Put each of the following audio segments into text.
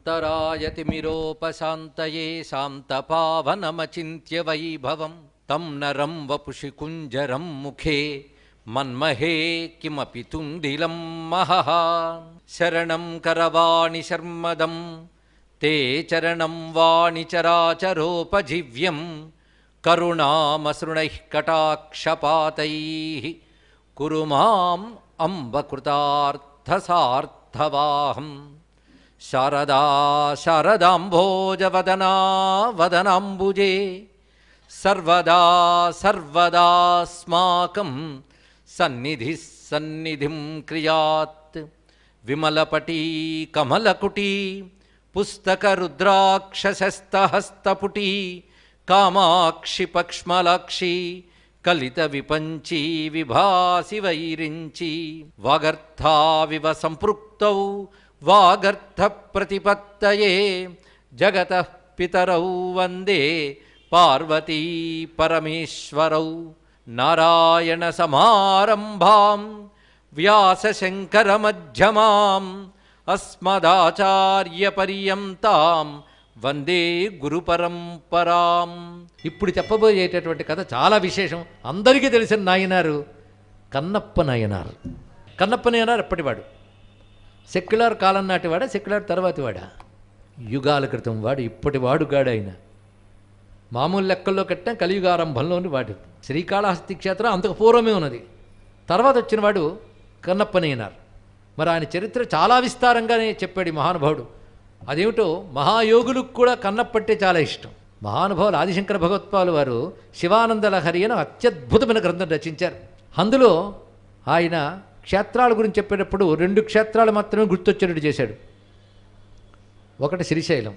तरायतिमिरोपशान्तये शान्तपावनमचिन्त्य वैभवं तं नरं वपुषि कुञ्जरं मुखे मन्महे किमपि तुण्डिलं महः शरणं करवाणि शर्मदं ते चरणं वाणि चराचरोपजीव्यं करुणामसृणैः कटाक्षपातैः कुरु माम् अम्ब कृतार्थसार्थवाहम् शारदा शारदाम्भोजवदना वदनाम्बुजे सर्वदा सर्वदास्माकं सन्निधिः सन्निधिं क्रियात् विमलपटी कमलकुटी पुस्तकरुद्राक्षशस्तहस्तपुटी कामाक्षि पक्ष्मलाक्षी कलितविपञ्ची विभासि वैरिञ्ची वागर्थाविव सम्पृक्तौ वागर्थप्रतिपत्तये जगतः पितरौ वन्दे पार्वती परमेश्वरौ नारायणसमारम्भां व्यासशङ्करमध्यमाम् अस्मदाचार्यपर्यन्तां వందే గురు పరంపరాం. ఇప్పుడు చెప్పబోయేటటువంటి కథ చాలా విశేషం. అందరికీ తెలిసిన నాయనారు కన్నప్ప నాయనారు. కన్నప్ప నాయనారు ఎప్పటివాడు? సెక్యులర్ కాలం నాటివాడా, సెక్యులర్ తర్వాతి వాడా? యుగాల క్రితం వాడు. ఇప్పటి వాడుగాడు ఆయన. మామూలు లెక్కల్లో కట్టిన కలియుగారంభంలోని వాడు. శ్రీకాళహస్తి క్షేత్రం అంతకు పూర్వమే ఉన్నది. తర్వాత వచ్చిన వాడు కన్నప్ప నాయనారు. మరి ఆయన చరిత్ర చాలా విస్తారంగానే చెప్పాడు ఈ మహానుభావుడు. అదేమిటో మహాయోగులకు కూడా కన్నప్పంటే చాలా ఇష్టం. మహానుభావులు ఆదిశంకర భగవత్పాలు వారు శివానంద లహరి అని అత్యద్భుతమైన గ్రంథం రచించారు. అందులో ఆయన క్షేత్రాల గురించి చెప్పేటప్పుడు 2 క్షేత్రాలు మాత్రమే గుర్తొచ్చేటట్టు చేశాడు. ఒకటి శ్రీశైలం,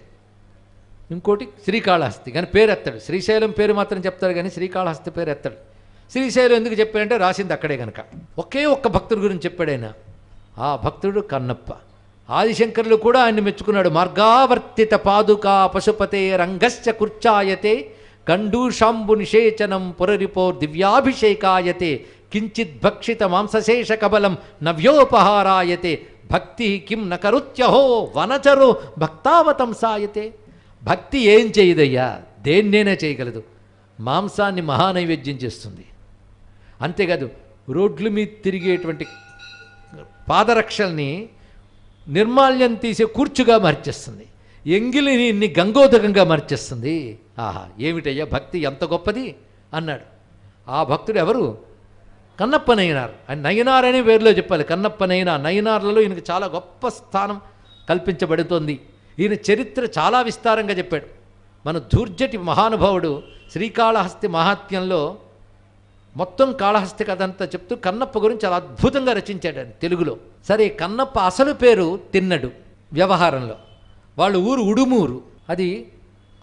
ఇంకోటి శ్రీకాళహస్తి. కానీ పేరు ఎత్తాడు. శ్రీశైలం పేరు మాత్రం చెప్తాడు కానీ శ్రీకాళహస్తి పేరు ఎత్తాడు. శ్రీశైలం ఎందుకు చెప్పాడంటే రాసింది అక్కడే కనుక. ఒకే ఒక్క భక్తుడి గురించి చెప్పాడు ఆయన. ఆ భక్తుడు కన్నప్ప. ఆదిశంకరులు కూడా ఆయన్ని మెచ్చుకున్నాడు. మార్గావర్తిత పాదుకా పశుపతే రంగశ్చ కుర్చాయతే కండూషాంబు నిషేచనం పురరిపోర్ దివ్యాభిషేకాయతే కించిత్ భక్షిత మాంసశేష కబలం నవ్యోపహారాయతే భక్తి కిం నకరుత్యహో వనచరో భక్తావతంసాయతే. భక్తి ఏం చేయదయ్యా? దేన్నైనా చేయగలదు. మాంసాన్ని మహానైవేద్యం చేస్తుంది. అంతేకాదు రోడ్ల మీద తిరిగేటువంటి పాదరక్షల్ని నిర్మాల్యం తీసే కూర్చుగా మార్చేస్తుంది. ఎంగిలిని గంగోదకంగా మార్చేస్తుంది. ఆహా, ఏమిటయ్యా భక్తి ఎంత గొప్పది అన్నాడు. ఆ భక్తుడు ఎవరు? కన్నప్ప నయనార్. ఆయన నయనార్ అనే పేరులో చెప్పాలి. కన్నప్ప నయనార్. నయనార్లలో ఈయనకు చాలా గొప్ప స్థానం కల్పించబడుతోంది. ఈయన చరిత్ర చాలా విస్తారంగా చెప్పాడు. మన ధూర్జటి మహానుభావుడు శ్రీకాళహస్తి మహాత్మ్యంలో మొత్తం కాళహస్తి కథ అంతా చెప్తూ కన్నప్ప గురించి చాలా అద్భుతంగా రచించాడు ఆయన తెలుగులో. సరే, కన్నప్ప అసలు పేరు తిన్నడు. వ్యవహారంలో వాళ్ళ ఊరు ఉడుమూరు. అది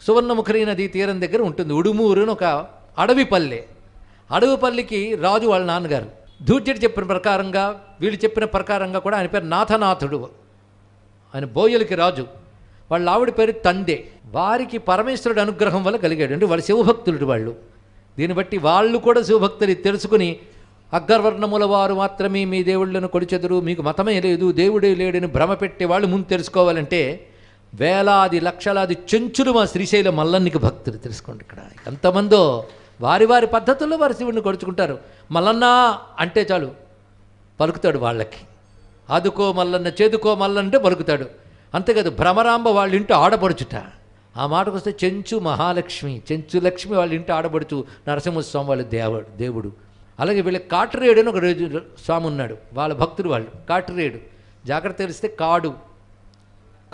సువర్ణముఖరి నదీ తీరం దగ్గర ఉంటుంది. ఉడుమూరు అని ఒక అడవిపల్లె. అడవిపల్లికి రాజు వాళ్ళ నాన్నగారు. ధూర్జటి చెప్పిన ప్రకారంగా, వీళ్ళు చెప్పిన ప్రకారంగా కూడా ఆయన పేరు నాథనాథుడు. ఆయన బోయలకి రాజు. వాళ్ళ ఆవిడ పేరు తండే. వారికి పరమేశ్వరుడు అనుగ్రహం వల్ల కలిగాడు. అంటే వాళ్ళు శివభక్తులు వాళ్ళు. దీన్ని బట్టి వాళ్ళు కూడా శివభక్తులు తెలుసుకుని అగ్రవర్ణముల వారు మాత్రమే మీ దేవుళ్ళను కొలిచెదరు, మీకు మతమే లేదు, దేవుడే లేడని భ్రమ పెట్టే వాళ్ళు ముందు తెలుసుకోవాలంటే వేలాది లక్షలాది చెంచులు మా శ్రీశైలం మల్లన్నకి భక్తులు. తెలుసుకోండి ఇక్కడ ఎంతమందో వారి వారి పద్ధతుల్లో వారి శివుడిని కొలుచుకుంటారు. మల్లన్న అంటే చాలు పలుకుతాడు వాళ్ళకి. ఆదుకో మల్లన్న, చేదుకో మల్లంటే పలుకుతాడు. అంతేకాదు భ్రమరాంబ వాళ్ళ ఇంటి ఆడపడుచుట. ఆ మాటకు వస్తే చెంచు మహాలక్ష్మి, చెంచు లక్ష్మి వాళ్ళ ఇంటి ఆడబడుచు నరసింహస్వామి వాళ్ళ దేవుడు. అలాగే వీళ్ళకి కాటరేడు అని ఒక స్వామి ఉన్నాడు. వాళ్ళ భక్తులు వాళ్ళు. కాటరేడు జాగ్రత్త తెలిస్తే కాడు.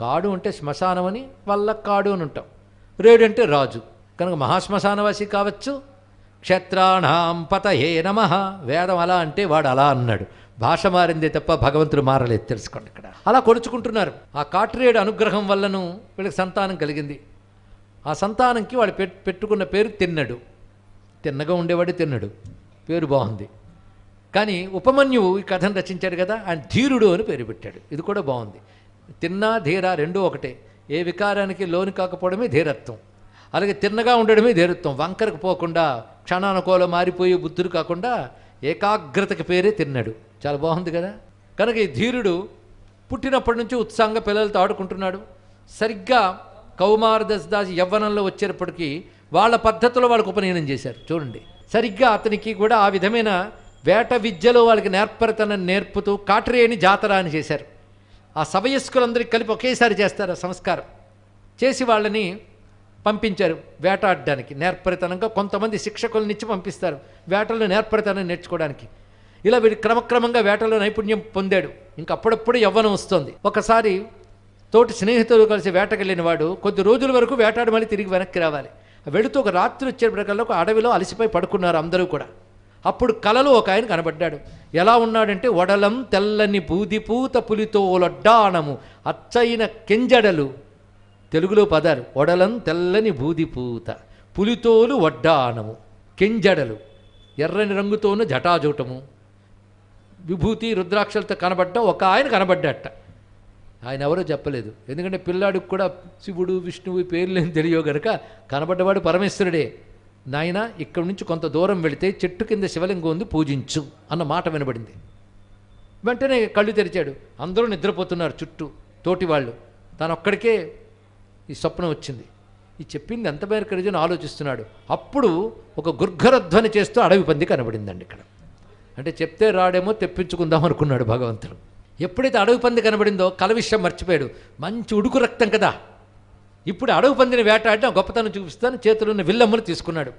కాడు అంటే శ్మశానం అని, వాళ్ళ కాడు అని ఉంటాం. రేడు అంటే రాజు కనుక మహాశ్మశానవాసి కావచ్చు. క్షేత్రాణాం పతయే నమః. వేదం అలా అంటే వాడు అలా అన్నాడు. భాష మారిందే తప్ప భగవంతుడు మారలేదు. తెలుసుకోండి ఇక్కడ. అలా కొలుచుకుంటున్నారు. ఆ కాటరేడు అనుగ్రహం వల్లను వీళ్ళకి సంతానం కలిగింది. ఆ సంతానంకి వాడు పెట్టుకున్న పేరు తిన్నడు. తిన్నగా ఉండేవాడు తిన్నడు. పేరు బాగుంది. కానీ ఉపమన్యువు ఈ కథను రచించాడు కదా, ఆయన ధీరుడు అని పేరు పెట్టాడు. ఇది కూడా బాగుంది. తిన్నా ధీర రెండూ ఒకటే. ఏ వికారానికి లోను కాకపోవడమే ధీరత్వం. అలాగే తిన్నగా ఉండడమే ధీరత్వం. వంకరకు పోకుండా క్షణానుకోలో మారిపోయి బుద్ధుడు కాకుండా ఏకాగ్రతకి పేరే తిన్నడు. చాలా బాగుంది కదా. కనుక ఈ ధీరుడు పుట్టినప్పటి నుంచి ఉత్సాహంగా పిల్లలతో ఆడుకుంటున్నాడు. సరిగ్గా కౌమార దశ దాచి యవ్వనంలో వచ్చేటప్పటికీ వాళ్ళ పద్ధతిలో వాళ్ళకు ఉపనయనం చేశారు. చూడండి, సరిగ్గా అతనికి కూడా ఆ విధమైన వేట విద్యలో వాళ్ళకి నేర్పరితనం నేర్పుతూ కాట్రేని జాతర అని చేశారు. ఆ సవయస్కులందరికీ కలిపి ఒకేసారి చేస్తారు ఆ సంస్కారం చేసి వాళ్ళని పంపించారు వేటాడడానికి. నేర్పరితనంగా కొంతమంది శిక్షకులనిచ్చి పంపిస్తారు వేటల్లో నేర్పరితనం నేర్చుకోవడానికి. ఇలా వీడు క్రమక్రమంగా వేటలో నైపుణ్యం పొందాడు. ఇంకప్పుడప్పుడు యవ్వనం వస్తుంది. ఒకసారి తోటి స్నేహితులు కలిసి వేటకెళ్ళిన వాడు కొద్ది రోజుల వరకు వేటాడి మళ్ళీ తిరిగి వెనక్కి రావాలి. వెళుతూ ఒక రాత్రి వచ్చేటప్పటికల్లా ఒక అడవిలో అలసిపోయి పడుకున్నారు అందరూ కూడా. అప్పుడు కలలో ఒక ఆయన కనబడ్డాడు. ఎలా ఉన్నాడంటే, వడలం తెల్లని బూదిపూత పులితోలొడ్డాణము అచ్చైన కెంజడలు, తెలుగులో పదాలు, వడలం తెల్లని బూదిపూత పులితోలు వడ్డాణము కెంజడలు, ఎర్రని రంగుతోనూ జటాజూటము, విభూతి రుద్రాక్షలతో కనబడ్డా ఒక ఆయన కనబడ్డట. ఆయన ఎవరో చెప్పలేదు, ఎందుకంటే పిల్లాడికి కూడా శివుడు విష్ణువు పేర్లేని తెలియవు గనక కనబడ్డవాడు పరమేశ్వరుడే. నాయన ఇక్కడి నుంచి కొంత దూరం వెళితే చెట్టు కింద శివలింగం ఉంది, పూజించు అన్న మాట వినబడింది. వెంటనే కళ్ళు తెరిచాడు. అందరూ నిద్రపోతున్నారు చుట్టూ తోటి వాళ్ళు. తనొక్కడికే ఈ స్వప్నం వచ్చింది. ఈ చెప్పింది ఎంత మేరకు నిజం ఆలోచిస్తున్నాడు. అప్పుడు ఒక గుర్ఘరధ్వని చేస్తూ అడవి పంది కనబడిందండి ఇక్కడ. అంటే చెప్తే రాడేమో తెప్పించుకుందాం అనుకున్నాడు భగవంతుడు. ఎప్పుడైతే అడవి పంది కనబడిందో కల విషయం మర్చిపోయాడు. మంచి ఉడుకు రక్తం కదా, ఇప్పుడు అడవి పందిని వేటాడిన గొప్పతనం చూపిస్తాను. చేతులు ఉన్న విల్లమ్మను తీసుకున్నాడు.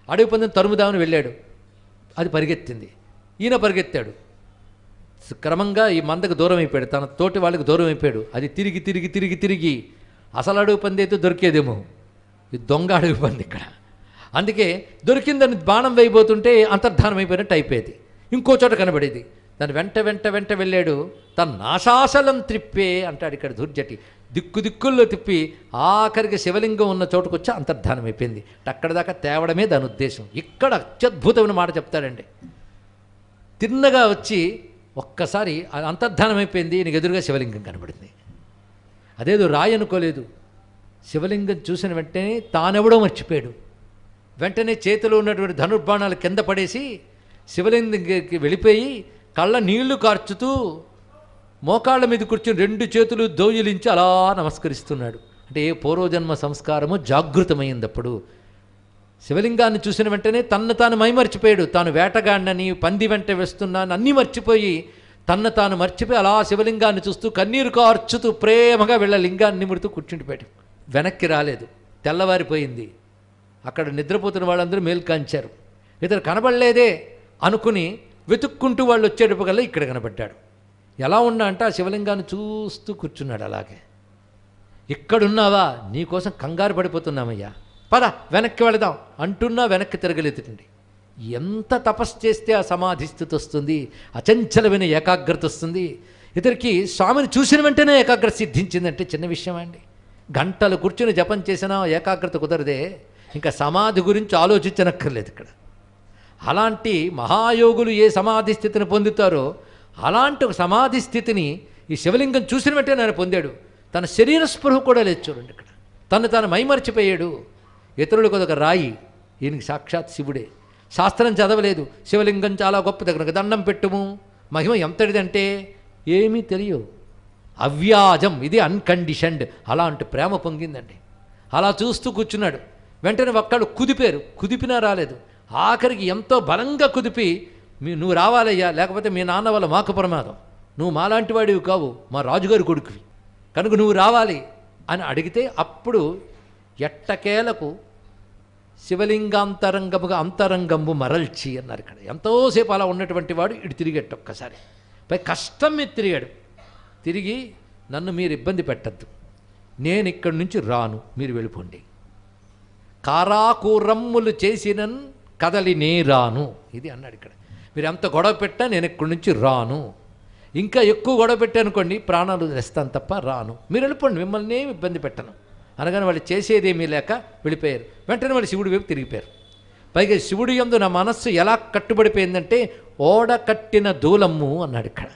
అడవి పందిని తరుముదామని వెళ్ళాడు. అది పరిగెత్తింది. ఈయన పరిగెత్తాడు. క్రమంగా ఈ మందకు దూరం అయిపోయాడు, తన తోటి వాళ్ళకి దూరం అయిపోయాడు. అది తిరిగి తిరిగి తిరిగి తిరిగి అసలు అడవి పంది అయితే దొరికేదేమో, ఇది దొంగ అడవి పంది ఇక్కడ. అందుకే దొరికిందని బాణం వేయబోతుంటే అంతర్ధానం అయిపోయినట్టు అయిపోయేది. ఇంకో చోట కనబడేది. దాని వెంట వెంట వెంట వెళ్ళాడు. తన నాశాశలం త్రిప్పే అంటాడు ఇక్కడ దుర్జటి. దిక్కు దిక్కుల్లో తిప్పి ఆఖరికి శివలింగం ఉన్న చోటుకు వచ్చి అంతర్ధానం అయిపోయింది. అక్కడ దాకా తేవడమే దాని ఉద్దేశం. ఇక్కడ అత్యద్భుతమైన మాట చెప్తాడండి. తిన్నగా వచ్చి ఒక్కసారి అంతర్ధానం అయిపోయింది. ఈయనకు ఎదురుగా శివలింగం కనబడింది. అదేదో రాయి అనుకోలేదు. శివలింగం చూసిన వెంటనే తానెవడో మర్చిపోయాడు. వెంటనే చేతిలో ఉన్నటువంటి ధనుర్బాణాలు కింద పడేసి శివలింగంకి వెళ్ళిపోయి కళ్ళ నీళ్లు కార్చుతూ మోకాళ్ళ మీద కూర్చొని రెండు చేతులు దోయిలించి అలా నమస్కరిస్తున్నాడు. అంటే ఏ పూర్వజన్మ సంస్కారము జాగృతమైంది. అప్పుడు శివలింగాన్ని చూసిన వెంటనే తన్ను తాను మైమర్చిపోయాడు. తాను వేటగాడినని, పంది వెంట వేస్తున్నాను అన్నీ మర్చిపోయి తన్ను తాను మర్చిపోయి అలా శివలింగాన్ని చూస్తూ కన్నీరు కార్చుతూ ప్రేమగా వెళ్ళ లింగాన్ని నిముడుతూ కూర్చుండిపోయాడు. వెనక్కి రాలేదు. తెల్లవారిపోయింది. అక్కడ నిద్రపోతున్న వాళ్ళందరూ మేల్కాంచారు. ఇతను కనబడలేదే అనుకుని వెతుక్కుంటూ వాళ్ళు వచ్చేటప్పటికల్లా ఇక్కడ కనబడ్డాడు. ఎలా ఉన్నా అంటే ఆ శివలింగాన్ని చూస్తూ కూర్చున్నాడు. అలాగే, ఇక్కడున్నావా, నీకోసం కంగారు పడిపోతున్నామయ్యా, పద వెనక్కి వెళదాం అంటున్నా వెనక్కి తిరగలేదండి. ఎంత తపస్సు చేస్తే ఆ సమాధి స్థితి వస్తుంది, అచంచలమైన ఏకాగ్రత వస్తుంది. ఇతనికి స్వామిని చూసిన వెంటనే ఏకాగ్రత సిద్ధించిందంటే చిన్న విషయం అండి. గంటలు కూర్చుని జపం చేసినా ఏకాగ్రత కుదరదే, ఇంకా సమాధి గురించి ఆలోచించనక్కర్లేదు ఇక్కడ. అలాంటి మహాయోగులు ఏ సమాధి స్థితిని పొందుతారో అలాంటి ఒక సమాధి స్థితిని ఈ శివలింగం చూసిన వెంటనే ఆయన పొందాడు. తన శరీర స్పృహ కూడా లేదు చూడండి ఇక్కడ. తను తాను మైమర్చిపోయాడు. ఇతరులకు ఒక రాయి, ఈయనకి సాక్షాత్ శివుడే. శాస్త్రం చదవలేదు. శివలింగం చాలా గొప్పది, కనుక దండం పెట్టుము. మహిమ ఎంతటిదంటే ఏమీ తెలియవు. అవ్యాజం, ఇది అన్కండిషన్డ్. అలాంటి ప్రేమ పొంగిందండి. అలా చూస్తూ కూర్చున్నాడు. వెంటనే ఒక్కళ్ళు కుదిపినా రాలేదు. ఆఖరికి ఎంతో బలంగా కుదిపి, నువ్వు రావాలయ్యా, లేకపోతే మీ నాన్న వల్ల మాకు ప్రమాదం, నువ్వు మాలాంటి వాడివి కావు, మా రాజుగారి కొడుకువి, కనుక నువ్వు రావాలి అని అడిగితే అప్పుడు ఎట్టకేలకు శివలింగాంతరంగముగా అంతరంగంబు మరల్చి అన్నారు ఇక్కడ. ఎంతోసేపు అలా ఉన్నటువంటి వాడు ఇటు తిరిగట్టు ఒక్కసారి, పై కష్టం మీద తిరిగాడు. తిరిగి నన్ను మీరు ఇబ్బంది పెట్టద్దు, నేను ఇక్కడి నుంచి రాను, మీరు వెళ్ళిపోండి. కారాకూరమ్ములు చేసినన్ కదలి నే రాను, ఇది అన్నాడు ఇక్కడ. మీరు ఎంత గొడవ పెట్టా నేను ఇక్కడి నుంచి రాను. ఇంకా ఎక్కువ గొడవ పెట్టానుకోండి ప్రాణాలు తెస్తాను తప్ప రాను, మీరు వెళ్ళిపోండి, మిమ్మల్ని ఏమి ఇబ్బంది పెట్టను అనగానే వాళ్ళు చేసేదేమీ లేక వెళ్ళిపోయారు. వెంటనే వాళ్ళు శివుడి వైపు తిరిగిపోయారు. పైగా శివుడి యందు నా మనస్సు ఎలా కట్టుబడిపోయిందంటే ఓడ కట్టిన దూలమ్ము అన్నాడు ఇక్కడ.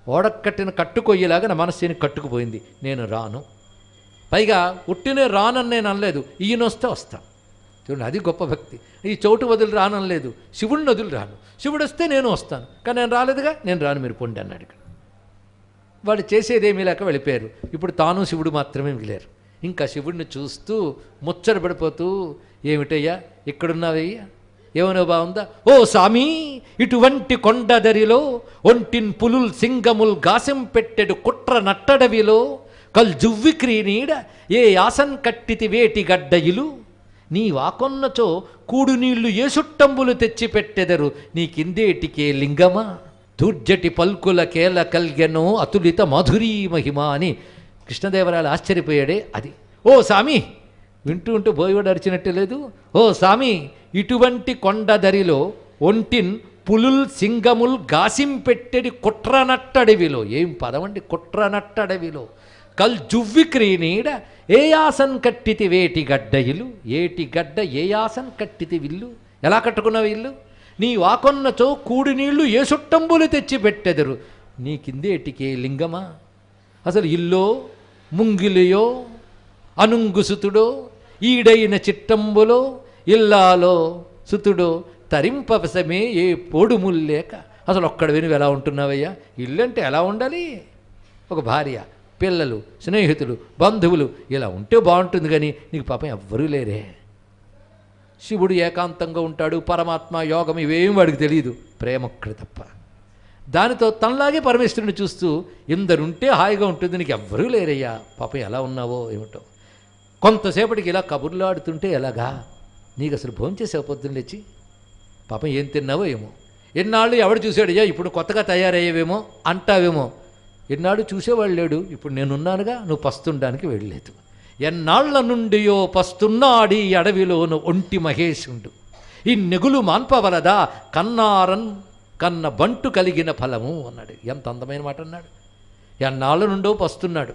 ఓడ కట్టిన కట్టుకొయ్యేలాగా నా మనస్సుని కట్టుకుపోయింది, నేను రాను. పైగా ఉట్టినే రానని నేను అనలేదు, ఈయన వస్తే వస్తాను. చూడండి, అది గొప్ప భక్తి. ఈ చోటు వదిలి రానలేదు, శివుడిని వదిలి రాను. శివుడు వస్తే నేను వస్తాను, కానీ నేను రాలేదుగా, నేను రాను, మీరు పొండి అన్నాడు ఇక్కడ. వాళ్ళు చేసేదేమీ లేక వెళ్ళిపోయారు. ఇప్పుడు తాను శివుడు మాత్రమే మిగిలారు. ఇంకా శివుడిని చూస్తూ ముచ్చట పడిపోతూ, ఏమిటయ్యా ఇక్కడున్నావయ్యా, ఏమైనా బాగుందా? ఓ స్వామి, ఇటువంటి కొండదరిలో ఒంటిన్ పులుల్ సింగముల్ గాసం పెట్టెడు కుట్ర నట్టడవిలో కల్ జువ్వి క్రీనీడ ఏ యాసన్ కట్టితి వేటి గడ్డయిలు నీ వాకొన్నచో కూడు నీళ్లు ఏ సుట్టంబులు తెచ్చిపెట్టెదరు నీ కిందేటికే లింగమా దూర్జటి పల్కుల కేల కల్గెనో అతులిత మాధురీ మహిమ అని కృష్ణదేవరాయలు ఆశ్చర్యపోయాడే అది. ఓ స్వామి, వింటూ ఉంటూ బోయవాడు అరిచినట్టే లేదు. ఓ స్వామి, ఇటువంటి కొండదరిలో ఒంటిన్ పులుల్ సింగముల్ గాసింపెట్టెడి కుట్రనట్టడవిలో, ఏం పదమండి కుట్రనట్టడవిలో, కల్ జువ్వి క్రీనీడ ఏయాసన్ కట్టితి వేటి గడ్డయిలు, ఏటి గడ్డ ఏయాసన్ కట్టితి విల్లు, ఎలా కట్టుకున్నావు ఇల్లు? నీ వాకొన్నచో కూడి నీళ్లు ఏ సుట్టంబులు తెచ్చి పెట్టెదరు నీ కిందేటికే లింగమా. అసలు ఇల్లో ముంగిలియో అనుంగుసుతుడో ఈడైన చిట్టంబులో ఇల్లాలో సుతుడో తరింపవసమే ఏ పోడుముల్లేక. అసలు ఒక్కడ విని ఎలా ఉంటున్నావయ్యా? ఇల్లు అంటే ఎలా ఉండాలి? ఒక భార్య, పిల్లలు, స్నేహితులు, బంధువులు ఇలా ఉంటే బాగుంటుంది, కానీ నీకు పాపం ఎవ్వరూ లేరే. శివుడు ఏకాంతంగా ఉంటాడు, పరమాత్మ యోగం ఇవేం వాడికి తెలియదు, ప్రేమొక్కడు తప్ప. దానితో తనలాగే పరమేశ్వరుని చూస్తూ ఇందరుంటే హాయిగా ఉంటుంది, నీకు ఎవ్వరూ లేరయ్యా, పాపం ఎలా ఉన్నావో ఏమిటో. కొంతసేపటికి ఇలా కబుర్లాడుతుంటే ఎలాగా? నీకు అసలు భోంచేసావు పొద్దున్న లేచి? పాపం ఏం తిన్నావో ఏమో, ఎన్నాళ్ళు ఎవడు చూశాడయ్యా, ఇప్పుడు కొత్తగా తయారయ్యేవేమో అంటావేమో. ఎన్నాళ్ళు చూసేవాళ్ళు లేడు, ఇప్పుడు నేనున్నానుగా, నువ్వు పస్తుండడానికి వెళ్ళలేదు. ఎన్నాళ్ల నుండియో పస్తున్నాడి అడవిలోను ఒంటి మహేశుండు ఈ నెగులు మాన్పవలదా కన్నారన్ కన్న బంటు కలిగిన ఫలము అన్నాడు. ఎంత అందమైన మాట అన్నాడు. ఎన్నాళ్ళ నుండో పస్తున్నాడు,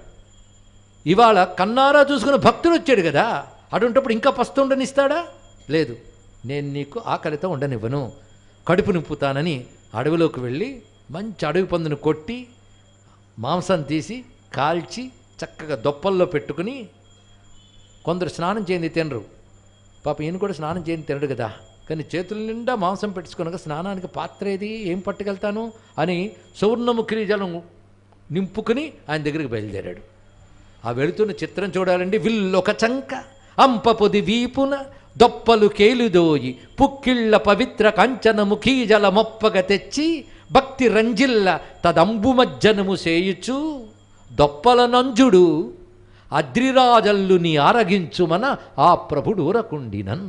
ఇవాళ కన్నారా చూసుకుని భక్తుడు వచ్చాడు కదా, అటువంటిప్పుడు ఇంకా పస్తుండనిస్తాడా? లేదు, నేను నీకు ఆకలితో ఉండనివ్వను, కడుపు నింపుతానని అడవిలోకి వెళ్ళి మంచి అడవి పందును కొట్టి మాంసం తీసి కాల్చి చక్కగా దొప్పల్లో పెట్టుకుని, కొందరు స్నానం చేయండి తినరు, పాప ఈయన కూడా స్నానం చేయండి తినడు కదా, కానీ చేతుల నిండా మాంసం పెట్టుకున్నాక స్నానానికి పాత్ర ఏది, ఏం పట్టుకెళ్తాను అని సువర్ణముఖి జలం నింపుకుని ఆయన దగ్గరికి బయలుదేరాడు. ఆ వెళుతున్న చిత్రం చూడాలండి. విల్లొక చంక అంపపొది వీపున దొప్పలు కేలుదోయి పుక్కిళ్ళ పవిత్ర కంచన ముఖీజల మొప్పగ తెచ్చి భక్తి రంజిల్ల తదంబుమజ్జనము సేయుచు దొప్పల నంజుడు అద్రిరాజల్లుని ఆరగించుమన ఆ ప్రభుడు ఊరకుండినన్.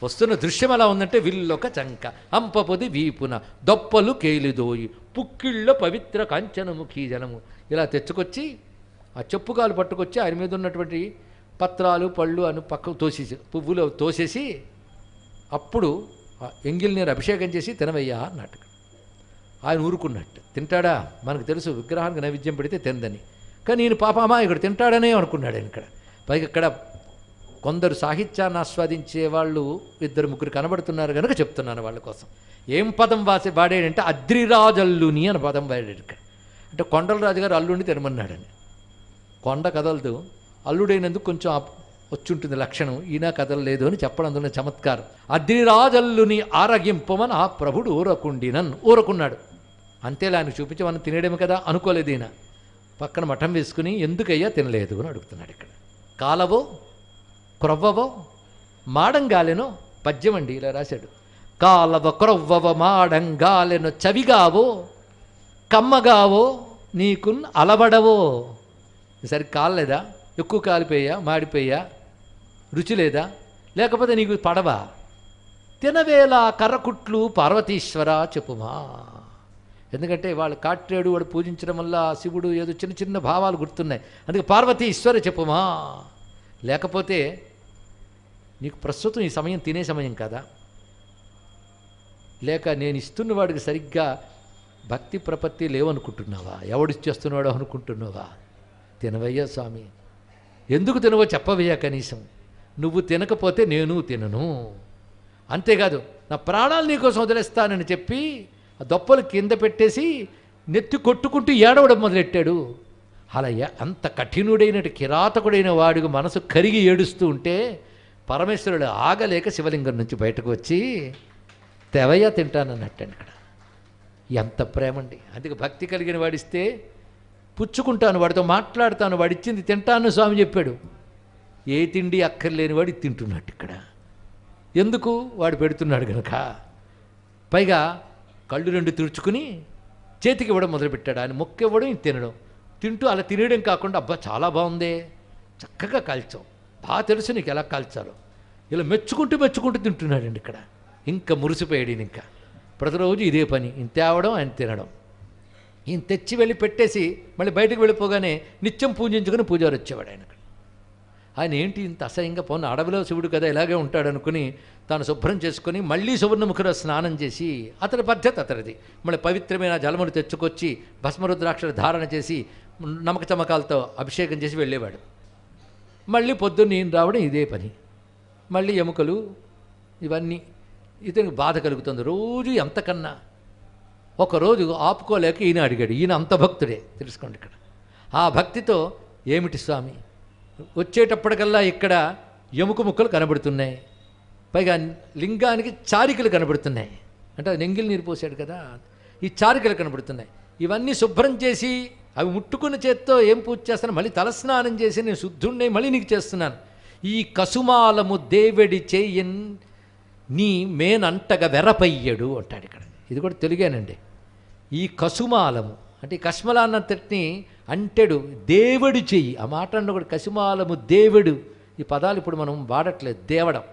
వస్తున్న దృశ్యం ఎలా ఉందంటే, విల్లొక చంక అంపపొది వీపున దొప్పలు కేలిదోయి పుక్కిళ్ళ పవిత్ర కంచనముఖీ జనము ఇలా తెచ్చుకొచ్చి ఆ చెప్పుకాలు పట్టుకొచ్చి ఆయన మీద ఉన్నటువంటి పత్రాలు పళ్ళు అని పక్కకు తోసేసి పువ్వులు తోసేసి అప్పుడు ఎంగిల్ నీరు అభిషేకం చేసి తినవయ్యా అన్నట్టు. ఆయన ఊరుకున్నట్టు. తింటాడా? మనకు తెలుసు విగ్రహానికి నైవేద్యం పెడితే తిందని, కానీ నేను పాపమా ఇక్కడ తింటాడనే అనుకున్నాడు ఆయన. ఇక్కడ పైగా ఇక్కడ కొందరు సాహిత్యాన్ని ఆస్వాదించే వాళ్ళు ఇద్దరు ముగ్గురు కనబడుతున్నారు కనుక చెప్తున్నాను వాళ్ళ కోసం. ఏం పదం వాడాడంటే అద్రిరాజల్లుని అని పదం వాడాడు ఇక్కడ. అంటే కొండల రాజుగారు అల్లుడిని తినమన్నాడని. కొండ కదలదు, అల్లుడైనందుకు కొంచెం వచ్చుంటుంది లక్షణం, ఈయన కదలలేదు అని చెప్పడం అందులో చమత్కారం. అద్రిరాజల్లుని ఆరగింపమని ఆ ప్రభుడు ఊరకున్నాడు. అంతేలా ఆయన చూపించి మనం తినేయడమే కదా అనుకోలేదు. ఈయన పక్కన మఠం వేసుకుని ఎందుకయ్యా తినలేదు అని అడుగుతున్నాడు. ఇక్కడ కాలవో క్రొవ్వవో మాడంగాలెనో పద్యం అండి, ఇలా రాశాడు. కాలవ క్రొవ్వవ మాడంగాలెనో చవిగావో కమ్మగావో నీకున్ అలవడవో. సరి కాలేదా? ఎక్కువ కాలిపోయా, మాడిపోయా, రుచి లేదా, లేకపోతే నీకు పడవా? తినవేళ కర్రకుట్లు పార్వతీశ్వర చెప్పుమా. ఎందుకంటే వాళ్ళు కాట్రేడు వాడు పూజించడం వల్ల శివుడు ఏదో చిన్న చిన్న భావాలు గుర్తున్నాయి, అందుకే పార్వతీశ్వర చెప్పుమా. లేకపోతే నీకు ప్రస్తుతం ఈ సమయం తినే సమయం కదా, లేక నేను ఇస్తున్న వాడికి సరిగ్గా భక్తి ప్రపత్తి లేవనుకుంటున్నావా, ఎవడిచ్చేస్తున్నాడో అనుకుంటున్నావా? తినవయ్యా స్వామి. ఎందుకు తినవో చెప్పవయ్యా కనీసం. నువ్వు తినకపోతే నేను తినను, అంతేకాదు నా ప్రాణాలు నీకోసం వదిలేస్తానని చెప్పి ఆ దొప్పలు కింద పెట్టేసి నెత్తి కొట్టుకుంటూ ఏడవడం మొదలెట్టాడు. అలా అంత కఠినుడైనటు కిరాతకుడైన వాడికి మనసు కరిగి ఏడుస్తూ ఉంటే పరమేశ్వరుడు ఆగలేక శివలింగం నుంచి బయటకు వచ్చి తెవయ్యా తింటానన్నట్టండి. ఇక్కడ ఎంత ప్రేమండి. అందుకే భక్తి కలిగిన వాడిస్తే పుచ్చుకుంటాను, వాడితో మాట్లాడతాను, వాడు ఇచ్చింది తింటాను స్వామి చెప్పాడు. ఏ తిండి అక్కర్లేని వాడు తింటున్నట్టు ఇక్కడ. ఎందుకు? వాడు పెడుతున్నాడు కనుక. పైగా కళ్ళు రెండు తుడుచుకుని చేతికి ఇవ్వడం మొదలుపెట్టాడు. ఆయన మొక్క ఇవ్వడం, ఇది తినడం. తింటూ అలా తినేయడం కాకుండా, అబ్బా చాలా బాగుందే, చక్కగా కాల్చావు, బాగా తెలుసు నీకు ఎలా కాల్చాలో, ఇలా మెచ్చుకుంటూ తింటున్నాడండి ఇక్కడ. ఇంకా మురిసిపోయాడు ఈయన. ఇంకా ప్రతిరోజు ఇదే పని, ఈయన తేవడం, ఆయన తినడం. ఈయన తెచ్చి వెళ్ళి పెట్టేసి మళ్ళీ బయటకు వెళ్ళిపోగానే నిత్యం పూజించుకుని పూజారి వచ్చేవాడు ఆయన. ఆయన ఏంటి ఇంత అసహ్యంగా పోను, అడవిలో శివుడు కదా ఇలాగే ఉంటాడు అనుకుని తాను శుభ్రం చేసుకుని మళ్ళీ సువర్ణముఖులో స్నానం చేసి, అతడి పద్ధతి అతడిది, మళ్ళీ పవిత్రమైన జలమును తెచ్చుకొచ్చి భస్మరుద్రాక్షలు ధారణ చేసి నమక చమకాలతో అభిషేకం చేసి వెళ్ళేవాడు. మళ్ళీ పొద్దున్న ఈయన రావడం ఇదే పని, మళ్ళీ ఎముకలు ఇవన్నీ. ఇతనికి బాధ కలుగుతుంది రోజు ఎంతకన్నా. ఒకరోజు ఆపుకోలేక ఈయన అడిగాడు. ఈయన అంత భక్తుడే, తెలుసుకోండి ఇక్కడ. ఆ భక్తితో, ఏమిటి స్వామి, వచ్చేటప్పటికల్లా ఇక్కడ ఎముక ముక్కలు కనబడుతున్నాయి, పైగా లింగానికి చారికలు కనబడుతున్నాయి, అంటే నెంగిల్ నీరు పోసాడు కదా, ఈ చారికలు కనబడుతున్నాయి. ఇవన్నీ శుభ్రం చేసి అవి ముట్టుకున్న చేత్తో ఏం పూజ చేస్తాను, మళ్ళీ తలస్నానం చేసి నేను శుద్ధుణ్ణి మళ్ళీ నీకు చేస్తున్నాను. ఈ కసుమాలము దేవడి చేయన్ నీ మేనంటగా వెరపయ్యడు అంటాడు ఇక్కడ. ఇది కూడా తెలుగేనండి. ఈ కసుమాలము అంటే ఈ కష్మలాన్నంతటిని అంటెడు దేవుడి చెయ్యి, ఆ మాట అన్న కూడా కసుమాలము దేవుడు, ఈ పదాలు ఇప్పుడు మనం వాడట్లేదు, దేవడం.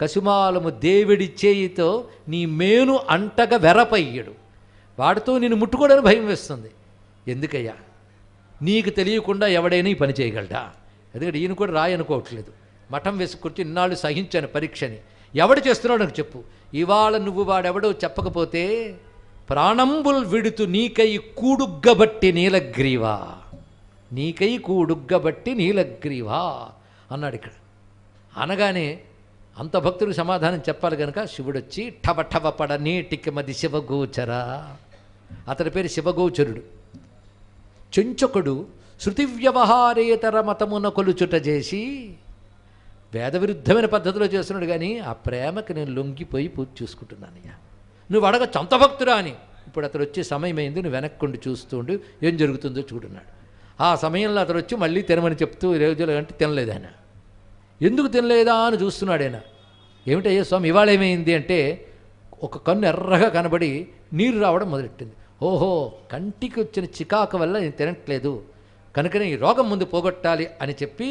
కసుమాలము దేవుడి చేయితో నీ మేను అంటగా వెరపయ్యడు, వాడితో నేను ముట్టుకోవడానికి భయం వేస్తుంది. ఎందుకయ్యా, నీకు తెలియకుండా ఎవడైనా ఈ పని చేయగలడా? ఎందుకంటే ఈయన కూడా రాయనుకోవట్లేదు. మఠం వేసుకొచ్చి ఇన్నాళ్ళు సహించాను పరీక్షని, ఎవడు చేస్తున్నావు నాకు చెప్పు. ఇవాళ నువ్వు వాడెవడో చెప్పకపోతే ప్రాణంబుల్ విడుతు నీకై కూడుగ్గబట్టి నీలగ్రీవా, నీకై కూడుగ్గబట్టి నీలగ్రీవా అన్నాడు ఇక్కడ. అనగానే అంత భక్తుడికి సమాధానం చెప్పాలి కనుక శివుడొచ్చి ఠవ పడ నీటికి మది శివగోచరా, అతడి పేరు శివగోచరుడు. చెంచకుడు శృతి వ్యవహారేతర మతమున కొలుచుట చేసి వేద విరుద్ధమైన పద్ధతిలో చేస్తున్నాడు, కానీ ఆ ప్రేమకి నేను లొంగిపోయి పూజ చూసుకుంటున్నానయ్యా. నువ్వు అడగచ్చు అంత భక్తురా అని. ఇప్పుడు అతడు వచ్చే సమయం అయింది, నువ్వు వెనక్కుండి చూస్తుండు ఏం జరుగుతుందో చూడున్నాడు. ఆ సమయంలో అతడు వచ్చి మళ్ళీ తినమని చెప్తూ రోజులు అంటే తినలేదు ఆయన. ఎందుకు తినలేదా అని చూస్తున్నాడు ఆయన. ఏమిటయ్యా స్వామి ఇవాళ ఏమైంది అంటే, ఒక కన్ను ఎర్రగా కనబడి నీరు రావడం మొదలెట్టింది. ఓహో, కంటికి వచ్చిన చికాకు వల్ల నేను తినట్లేదు కనుకనే ఈ రోగం ముందు పోగొట్టాలి అని చెప్పి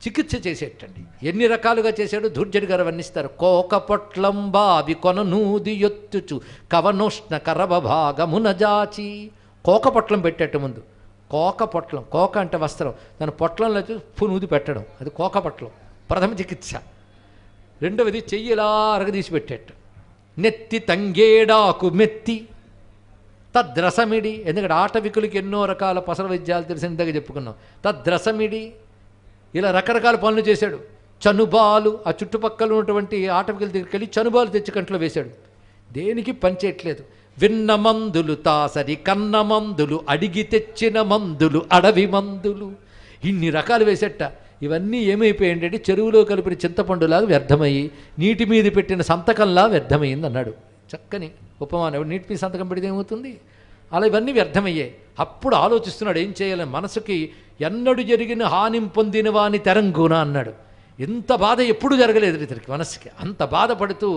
చికిత్స చేసేటండి. ఎన్ని రకాలుగా చేశాడు ధూర్జడి గారు వర్ణిస్తారు. కోక పొట్లం బావి కొన నూది ఎత్తుచు కవనోష్ణ కరవ భాగమున జాచి. కోక పొట్లం పెట్టేట ముందు, కోక పొట్లం, కోక అంటే వస్త్రం, దాని పొట్లంలో పునూది పెట్టడం, అది కోక పొట్లం ప్రథమ చికిత్స. రెండవది చెయ్యిలా అరగదీసి పెట్టేట. నెత్తి తంగేడాకు మెత్తి తద్రసమిడి, ఎందుకంటే ఆటవికులకి ఎన్నో రకాల పసర విద్యాలు తెలిసినట్టుగా చెప్పుకున్నాం. తద్రసమిడి, ఇలా రకరకాల పనులు చేశాడు. చనుబాలు, ఆ చుట్టుపక్కల ఉన్నటువంటి ఆటవికుల దగ్గరికి వెళ్ళి చనుబాలు తెచ్చి కంట్లో వేశాడు. దేనికి పనిచేయట్లేదు. విన్న మందులు తాసరి, కన్న మందులు, అడిగి తెచ్చిన మందులు, అడవి మందులు, ఇన్ని రకాలు వేసేట. ఇవన్నీ ఏమైపోయాయంటే చెరువులో కలిపిన చింతపండులాగా వ్యర్థమయ్యి నీటి మీద పెట్టిన సంతకంలా వ్యర్థమైంది అన్నాడు. చక్కని ఉపమానం. నీటి మీద సంతకం పెడితే ఏమవుతుంది? అలా ఇవన్నీ వ్యర్థమయ్యాయి. అప్పుడు ఆలోచిస్తున్నాడు ఏం చేయాలని. మనసుకి ఎన్నడు జరిగిన హానిం పొందిన వాని తెరంగున అన్నాడు. ఇంత బాధ ఎప్పుడు జరగలేదు ఇతనికి మనసుకి. అంత బాధపడుతూ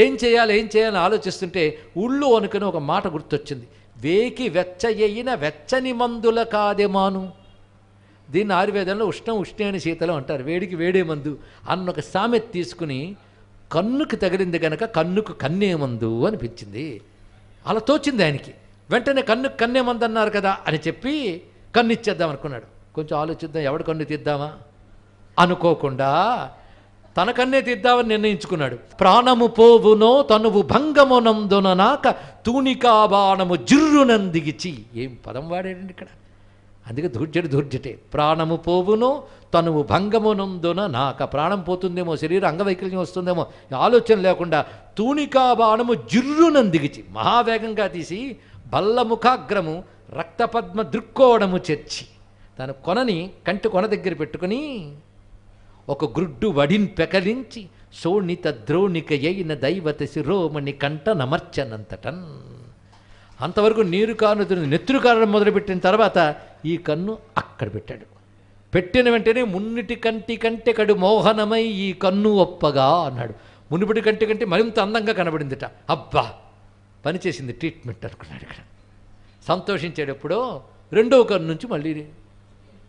ఏం చేయాలని ఆలోచిస్తుంటే ఊళ్ళో అనుకుని ఒక మాట గుర్తొచ్చింది. వేకి వెచ్చయ్యిన వెచ్చని మందుల కాదేమాను. దీన్ని ఆయుర్వేదంలో ఉష్ణేని శీతలం అంటారు. వేడికి వేడే మందు అన్న ఒక సామెత తీసుకుని కన్నుకి తగిలింది కనుక కన్నుకు కన్నే మందు అనిపించింది. అలా తోచింది ఆయనకి. వెంటనే కన్నుకు కన్నే మందు అన్నారు కదా అని చెప్పి కన్ను ఇచ్చేద్దాం అనుకున్నాడు. కొంచెం ఆలోచిద్దాం, ఎవడు కన్ను తీద్దామా అనుకోకుండా తన కన్నే తీద్దామని నిర్ణయించుకున్నాడు. ప్రాణము పోవునో తనువు భంగమునందున నాక తూణికా బాణము జిర్రునందిగిచి. ఏం పదం వాడాడండి ఇక్కడ. అందుకే ధూర్జటే. ప్రాణము పోవునో తనువు భంగమునందున నాక, ప్రాణం పోతుందేమో, శరీరం అంగవైకల్యం వస్తుందేమో ఆలోచన లేకుండా తూణికా బాణము జిర్రునందిగిచి మహావేగంగా తీసి బల్లముఖాగ్రము రక్తపద్మ దృక్కోవడము చేర్చి తన కొనని కంటి కొన దగ్గర పెట్టుకుని ఒక గ్రుడ్డు వడిన్ పెకలించి శోణిత ద్రోణిక అయిన దైవత శిరోమణి కంట నమర్చనంతటన్. అంతవరకు నీరు కారుతుంది. నెత్తురు కారడం మొదలుపెట్టిన తర్వాత ఈ కన్ను అక్కడ పెట్టాడు. పెట్టిన వెంటనే మున్నిటి కంటి కంటే కడు మోహనమై ఈ కన్ను ఒప్పగా అన్నాడు. మునుపటి కంటి కంటే మరింత అందంగా కనబడిందిట. అబ్బా పనిచేసింది ట్రీట్మెంట్ అనుకున్నాడు. ఇక్కడ సంతోషించేటప్పుడో రెండవ కన్ను నుంచి మళ్ళీ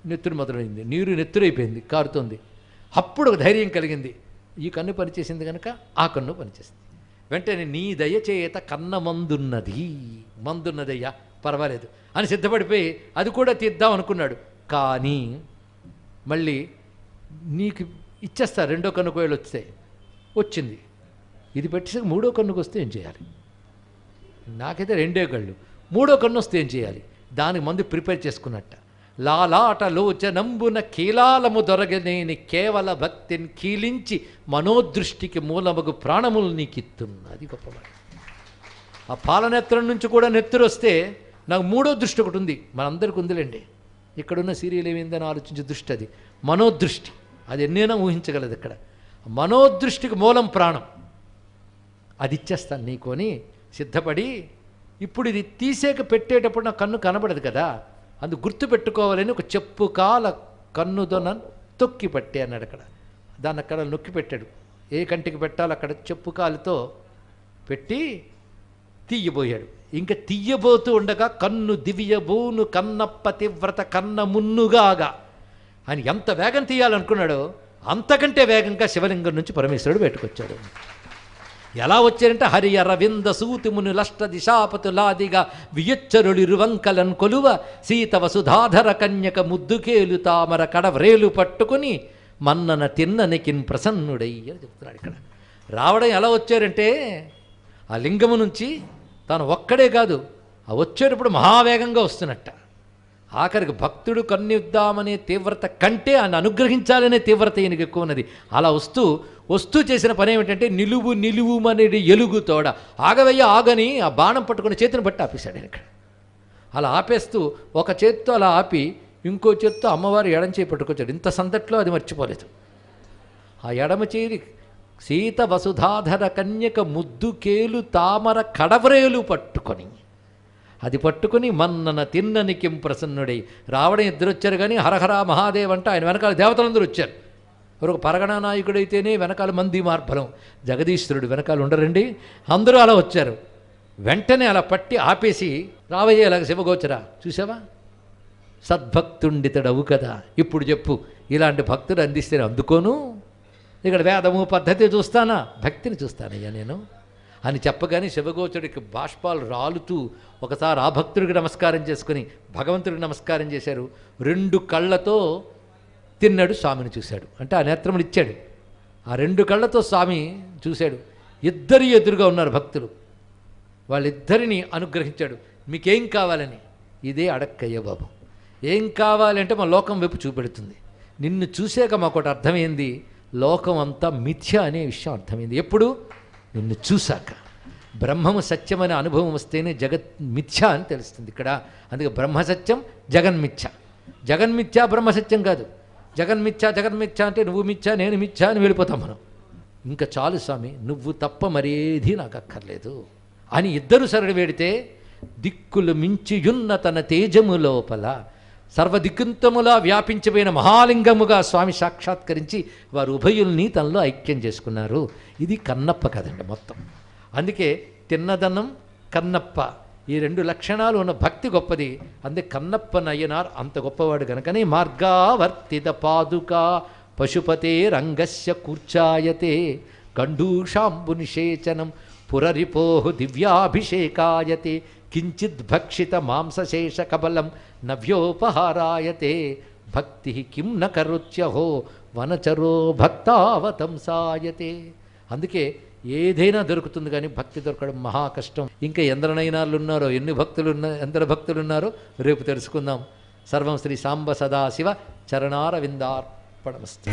నెత్తురు మొదలైంది. నీరు నెత్తురైపోయింది, కారుతోంది. అప్పుడు ఒక ధైర్యం కలిగింది. ఈ కన్ను పనిచేసింది కనుక ఆ కన్ను పనిచేసింది. వెంటనే నీ దయ చేత కన్న మందున్నదయ్యా పర్వాలేదు అని సిద్ధపడిపోయి అది కూడా తీద్దాం అనుకున్నాడు. కానీ మళ్ళీ నీకు ఇచ్చేస్తా రెండో కన్ను కోయలు వచ్చింది. ఇది పెట్టేసి మూడో కన్నుకు వస్తే ఏం చేయాలి? నాకైతే రెండే కళ్ళు, మూడో కన్ను వస్తే ఏం చేయాలి? దానికి మందు ప్రిపేర్ చేసుకున్నట్ట. లాలాటలోచనంబున కీలాలము దొరగనేని కేవల భక్తిని కీలించి మనోదృష్టికి మూలమగు ప్రాణములు నీకిత్తున్నా. అది గొప్పవాడు. ఆ పాలనేత్రం నుంచి కూడా నెత్తురు వస్తే నాకు మూడో దృష్టి ఒకటి ఉంది, మనందరికీ ఉందిలేండి. ఇక్కడున్న సీరియల్ ఏమైందని ఆలోచించే దృష్టి అది మనోదృష్టి. అది ఎన్నైనా ఊహించగలదు. ఇక్కడ మనోదృష్టికి మూలం ప్రాణం. అది ఇచ్చేస్తాను నీకు అని సిద్ధపడి, ఇప్పుడు ఇది తీసేక పెట్టేటప్పుడు నా కన్ను కనబడదు కదా, అందు గుర్తు పెట్టుకోవాలని ఒక చెప్పు కాల కన్నుదొన తొక్కి పట్టే అన్నాడు. అక్కడ దాన్ని అక్కడ నొక్కి పెట్టాడు. ఏ కంటికి పెట్టాలో అక్కడ చెప్పు కాలుతో పెట్టి తీయబోయాడు. ఇంకా తీయబోతూ ఉండగా కన్ను దివ్యబోను కన్నప్ప తీవ్రత కన్న మున్నుగాగా అని ఎంత వేగం తీయాలనుకున్నాడో అంతకంటే వేగంగా శివలింగం నుంచి పరమేశ్వరుడు బయటకొచ్చాడు. ఎలా వచ్చారంటే హరి అరవింద సూతిముని లష్ట దిశాపతులాదిగా వియచ్చరుడిరువంకలన్ కొలువ సీత వసుధాధర కన్యక ముద్దుకేలు తామర కడవ్రేలు పట్టుకుని మన్నన తిన్ననికిన్ ప్రసన్నుడయ్య చెప్తున్నాడు. ఇక్కడ రావడం ఎలా వచ్చారంటే ఆ లింగము నుంచి తాను ఒక్కడే కాదు, ఆ వచ్చేటప్పుడు మహావేగంగా వస్తున్నట్ట. ఆఖరికి భక్తుడు కన్నిద్దామనే తీవ్రత కంటే ఆయన అనుగ్రహించాలనే తీవ్రత ఈయనకి ఎక్కువ ఉన్నది. అలా వస్తూ చేసిన పని ఏమిటంటే నిలువుమనేది ఎలుగుతోడ ఆగవయ్య ఆగని ఆ బాణం పట్టుకుని చేతిని బట్టి ఆపేశాడు ఆయన. ఇక్కడ అలా ఆపేస్తూ ఒక చేత్తో అలా ఆపి ఇంకో చేత్తో అమ్మవారు ఎడమ చేయి పట్టుకొచ్చాడు. ఇంత సందట్లో అది మర్చిపోలేదు. ఆ ఎడమ చేయి సీత వసుధాధర కన్యక ముద్దుకేలు తామర కడవరేలు పట్టుకొని అది పట్టుకుని మన్నన తిన్ననికిం ప్రసన్నుడై రావడం ఇద్దరు వచ్చారు. కానీ హరహర మహాదేవ్ అంటే ఆయన వెనకాల దేవతలందరూ వచ్చారు. ఒక పరగణ నాయకుడైతేనే వెనకాల మంది మార్బలం, జగదీశ్వరుడు వెనకాల ఉండరండి, అందరూ అలా వచ్చారు. వెంటనే అలా పట్టి ఆపేసి రావయ్యేలాగ శివగోచరా చూసావా సద్భక్తుండితడవు కదా, ఇప్పుడు చెప్పు ఇలాంటి భక్తుడు అందిస్తే అందుకోను, ఇక్కడ వేదము పద్ధతి చూస్తానా, భక్తిని చూస్తానయ్యా నేను అని చెప్పగానే శివగోచరుడికి బాష్పాలు రాలుతూ ఒకసారి ఆ భక్తుడికి నమస్కారం చేసుకుని భగవంతుడికి నమస్కారం చేశారు. 2 కళ్ళతో తిన్నాడు, స్వామిని చూశాడు. అంటే ఆ నేత్రములు ఇచ్చాడు. ఆ 2 కళ్ళతో స్వామి చూశాడు. ఇద్దరు ఎదురుగా ఉన్నారు భక్తులు, వాళ్ళిద్దరిని అనుగ్రహించాడు. మీకేం కావాలని, ఇదే అడక్కయ్య బాబు, ఏం కావాలంటే మా లోకం వైపు చూపెడుతుంది. నిన్ను చూశాక మాకు ఒకటి అర్థమైంది, లోకం అంతా మిథ్య అనే విషయం అర్థమైంది. ఎప్పుడు? నిన్ను చూశాక. బ్రహ్మము సత్యమనే అనుభవం వస్తేనే జగత్ మిథ్య అని తెలుస్తుంది ఇక్కడ. అందుకే బ్రహ్మసత్యం జగన్మిథ్య, జగన్మిథ్య బ్రహ్మసత్యం కాదు. జగన్మిథ్య అంటే నువ్వు మిథ్య నేను మిథ్య అని వెళ్ళిపోతాం మనం. ఇంకా చాలు స్వామి, నువ్వు తప్ప మరేది నాకు అక్కర్లేదు అని ఇద్దరు సరళి వేడితే దిక్కులు మించియున్న తన తేజము లోపల సర్వదిక్కుంతములా వ్యాపించిపోయిన మహాలింగముగా స్వామి సాక్షాత్కరించి వారు ఉభయుల్ని తనలో ఐక్యం చేసుకున్నారు. ఇది కన్నప్ప కదండి మొత్తం. అందుకే తిన్నదనం కన్నప్ప ఈ 2 లక్షణాలు ఉన్న భక్తి గొప్పది. అందుకే కన్నప్ప నయ్యనార్ అంత గొప్పవాడు కనుకనే మార్గావర్తిత పాదుకా పశుపతే రంగస్య కూర్చాయతే గండూషాంబు నిషేచనం పురరిపోహు దివ్యాభిషేకాయతే కించిద్ భక్షిత మాంసశేష కబలం నవ్యోపహారాయతే భక్తి కిం న కరోత్యహో వనచరో భక్తావతంసాయతే. అందుకే ఏదైనా దొరుకుతుంది కానీ భక్తి దొరకడం మహా కష్టం. ఇంకా ఎందరనైనాళ్ళు ఉన్నారో, ఎందరు భక్తులు ఉన్నారో రేపు తెలుసుకుందాం. సర్వం శ్రీ సాంబ సదాశివ చరణారవిందార్పణమస్తు.